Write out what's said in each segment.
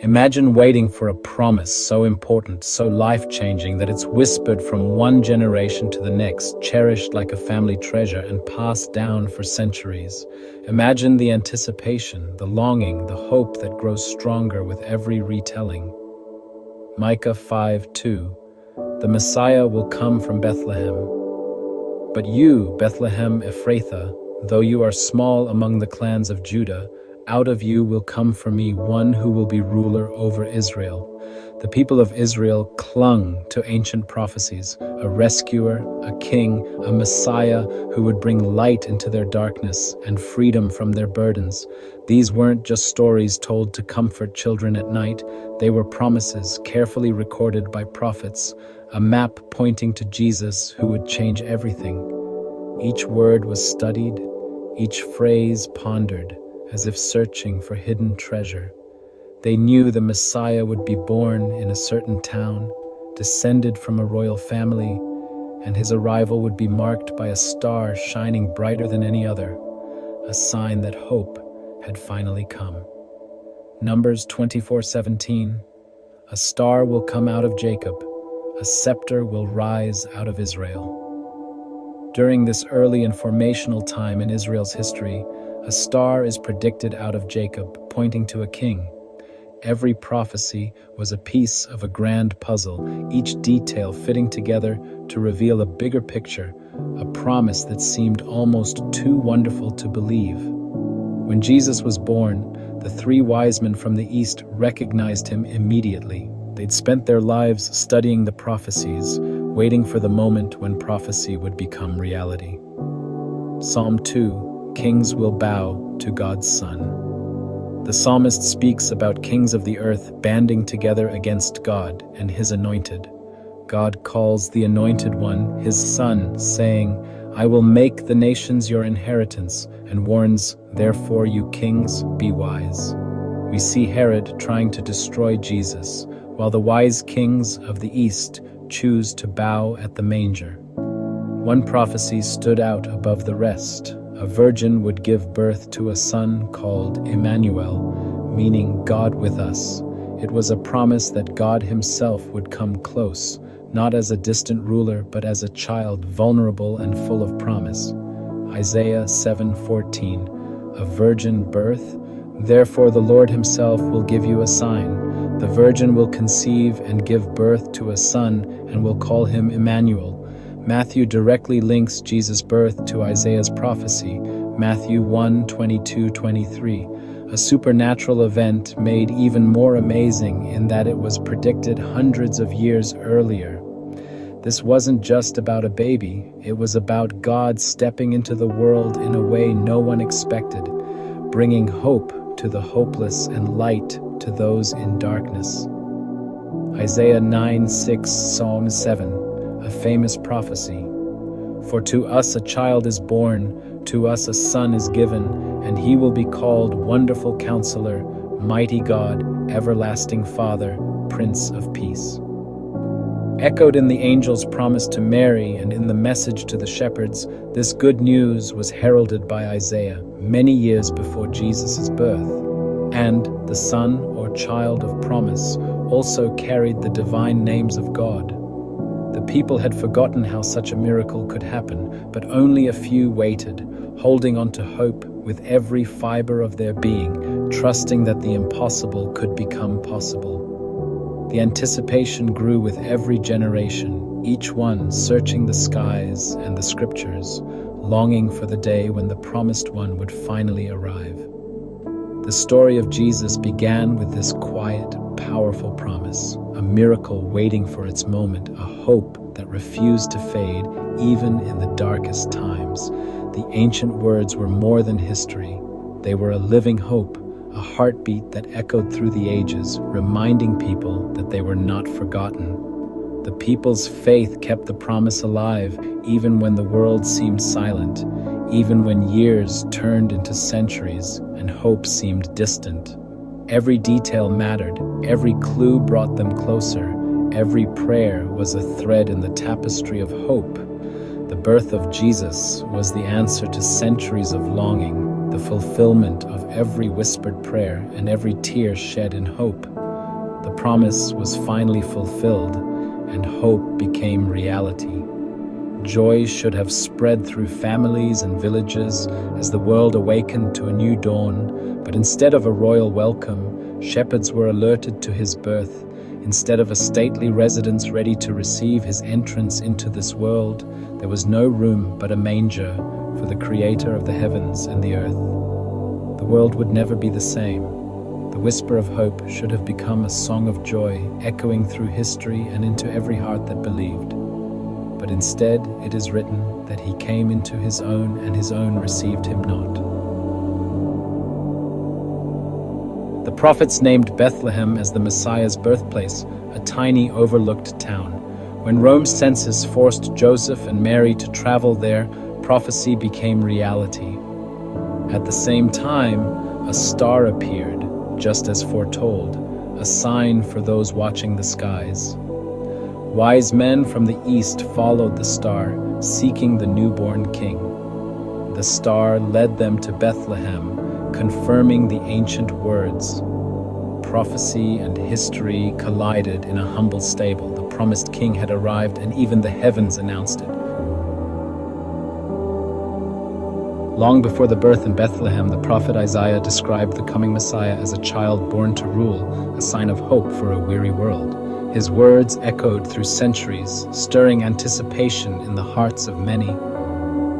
Imagine waiting for a promise so important, so life-changing that it's whispered from one generation to the next, cherished like a family treasure and passed down for centuries. Imagine the anticipation, the longing, the hope that grows stronger with every retelling. Micah 5:2. The Messiah will come from Bethlehem. But you, Bethlehem Ephrathah, though you are small among the clans of Judah, out of you will come for me one who will be ruler over Israel. The people of Israel clung to ancient prophecies, a rescuer, a king, a Messiah who would bring light into their darkness and freedom from their burdens. These weren't just stories told to comfort children at night. They were promises carefully recorded by prophets, a map pointing to Jesus who would change everything. Each word was studied, each phrase pondered, as if searching for hidden treasure. They knew the Messiah would be born in a certain town, descended from a royal family, and his arrival would be marked by a star shining brighter than any other, a sign that hope had finally come. Numbers 24:17. A star will come out of Jacob, a scepter will rise out of Israel. During this early and formational time in Israel's history, a star is predicted out of Jacob, pointing to a king. Every prophecy was a piece of a grand puzzle, each detail fitting together to reveal a bigger picture, a promise that seemed almost too wonderful to believe. When Jesus was born, the three wise men from the east recognized him immediately. They'd spent their lives studying the prophecies, waiting for the moment when prophecy would become reality. Psalm 2. Kings will bow to God's Son. The psalmist speaks about kings of the earth banding together against God and his anointed. God calls the anointed one his son, saying, I will make the nations your inheritance, and warns, therefore you kings, be wise. We see Herod trying to destroy Jesus, while the wise kings of the east choose to bow at the manger. One prophecy stood out above the rest. A virgin would give birth to a son called Emmanuel, meaning God with us. It was a promise that God himself would come close, not as a distant ruler, but as a child vulnerable and full of promise. Isaiah 7:14. A virgin birth? Therefore the Lord himself will give you a sign. The virgin will conceive and give birth to a son and will call him Emmanuel. Matthew directly links Jesus' birth to Isaiah's prophecy, Matthew 1:22-23, a supernatural event made even more amazing in that it was predicted hundreds of years earlier. This wasn't just about a baby, it was about God stepping into the world in a way no one expected, bringing hope to the hopeless and light to those in darkness. Isaiah 9:6, Psalm 7. A famous prophecy. For to us a child is born, to us a son is given, and he will be called Wonderful Counselor, Mighty God, Everlasting Father, Prince of Peace. Echoed in the angel's promise to Mary and in the message to the shepherds, this good news was heralded by Isaiah many years before Jesus' birth. And the son or child of promise also carried the divine names of God. The people had forgotten how such a miracle could happen, but only a few waited, holding on to hope with every fiber of their being, trusting that the impossible could become possible. The anticipation grew with every generation, each one searching the skies and the scriptures, longing for the day when the promised one would finally arrive. The story of Jesus began with this quiet, powerful promise, a miracle waiting for its moment, a hope that refused to fade even in the darkest times. The ancient words were more than history. They were a living hope, a heartbeat that echoed through the ages, reminding people that they were not forgotten. The people's faith kept the promise alive, even when the world seemed silent, even when years turned into centuries and hope seemed distant. Every detail mattered, every clue brought them closer, every prayer was a thread in the tapestry of hope. The birth of Jesus was the answer to centuries of longing, the fulfillment of every whispered prayer and every tear shed in hope. promise was finally fulfilled and hope became reality. Joy should have spread through families and villages as the world awakened to a new dawn, but instead of a royal welcome, shepherds were alerted to his birth. Instead of a stately residence ready to receive his entrance into this world, there was no room but a manger for the Creator of the heavens and the earth. The world would never be the same. The whisper of hope should have become a song of joy, echoing through history and into every heart that believed. But instead, it is written that he came into his own, and his own received him not. The prophets named Bethlehem as the Messiah's birthplace, a tiny overlooked town. When Rome's census forced Joseph and Mary to travel there, prophecy became reality. At the same time, a star appeared, just as foretold, a sign for those watching the skies. Wise men from the east followed the star, seeking the newborn king. The star led them to Bethlehem, confirming the ancient words. Prophecy and history collided in a humble stable. The promised king had arrived, and even the heavens announced it. Long before the birth in Bethlehem, the prophet Isaiah described the coming Messiah as a child born to rule, a sign of hope for a weary world. His words echoed through centuries, stirring anticipation in the hearts of many.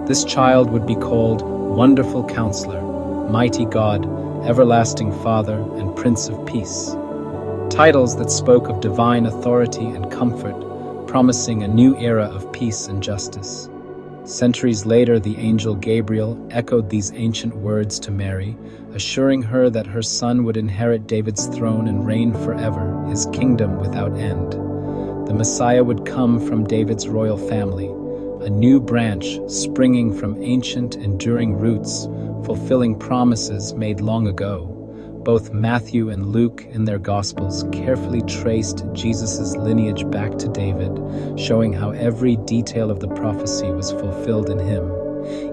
This child would be called Wonderful Counselor, Mighty God, Everlasting Father, and Prince of Peace. Titles that spoke of divine authority and comfort, promising a new era of peace and justice. Centuries later, the angel Gabriel echoed these ancient words to Mary, assuring her that her son would inherit David's throne and reign forever, his kingdom without end. The Messiah would come from David's royal family, a new branch springing from ancient, enduring roots, fulfilling promises made long ago. Both Matthew and Luke in their Gospels carefully traced Jesus' lineage back to David, showing how every detail of the prophecy was fulfilled in him.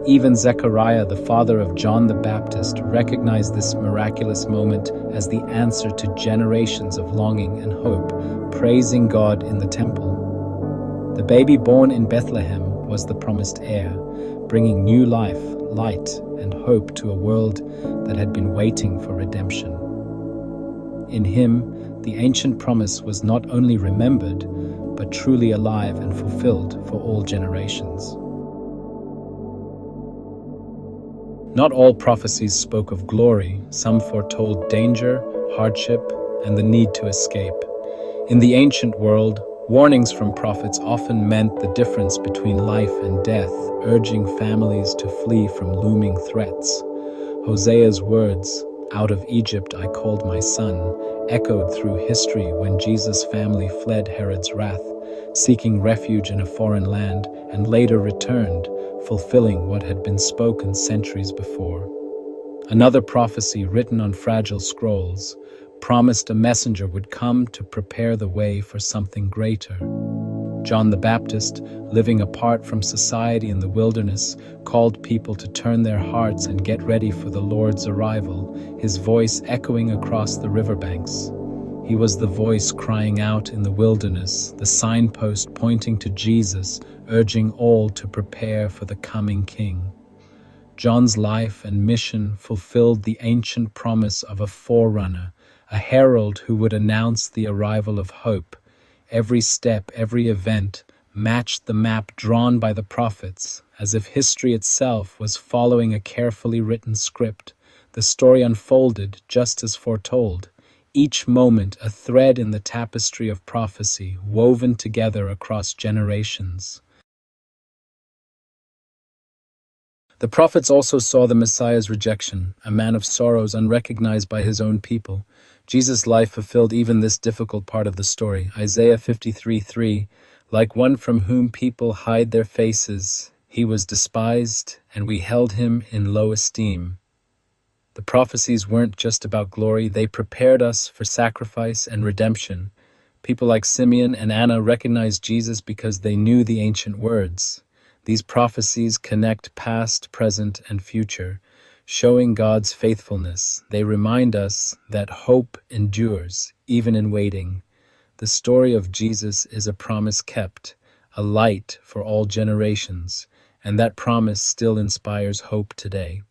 Even Zechariah, the father of John the Baptist, recognized this miraculous moment as the answer to generations of longing and hope, praising God in the temple. The baby born in Bethlehem was the promised heir, bringing new life, light, and hope to a world that had been waiting for redemption. In him, the ancient promise was not only remembered, but truly alive and fulfilled for all generations. Not all prophecies spoke of glory. Some foretold danger, hardship, and the need to escape. In the ancient world, warnings from prophets often meant the difference between life and death, urging families to flee from looming threats. Hosea's words, "Out of Egypt I called my son," echoed through history when Jesus' family fled Herod's wrath, seeking refuge in a foreign land, and later returned, fulfilling what had been spoken centuries before. Another prophecy written on fragile scrolls promised a messenger would come to prepare the way for something greater. John the Baptist, living apart from society in the wilderness, called people to turn their hearts and get ready for the Lord's arrival, his voice echoing across the riverbanks. He was the voice crying out in the wilderness, the signpost pointing to Jesus, urging all to prepare for the coming King. John's life and mission fulfilled the ancient promise of a forerunner, a herald who would announce the arrival of hope. Every step, every event, matched the map drawn by the prophets, as if history itself was following a carefully written script. The story unfolded just as foretold, each moment a thread in the tapestry of prophecy, woven together across generations. The prophets also saw the Messiah's rejection, a man of sorrows unrecognized by his own people. Jesus' life fulfilled even this difficult part of the story. Isaiah 53:3, like one from whom people hide their faces, he was despised, and we held him in low esteem. The prophecies weren't just about glory, they prepared us for sacrifice and redemption. People like Simeon and Anna recognized Jesus because they knew the ancient words. These prophecies connect past, present, and future, showing God's faithfulness. They remind us that hope endures, even in waiting. The story of Jesus is a promise kept, a light for all generations, and that promise still inspires hope today.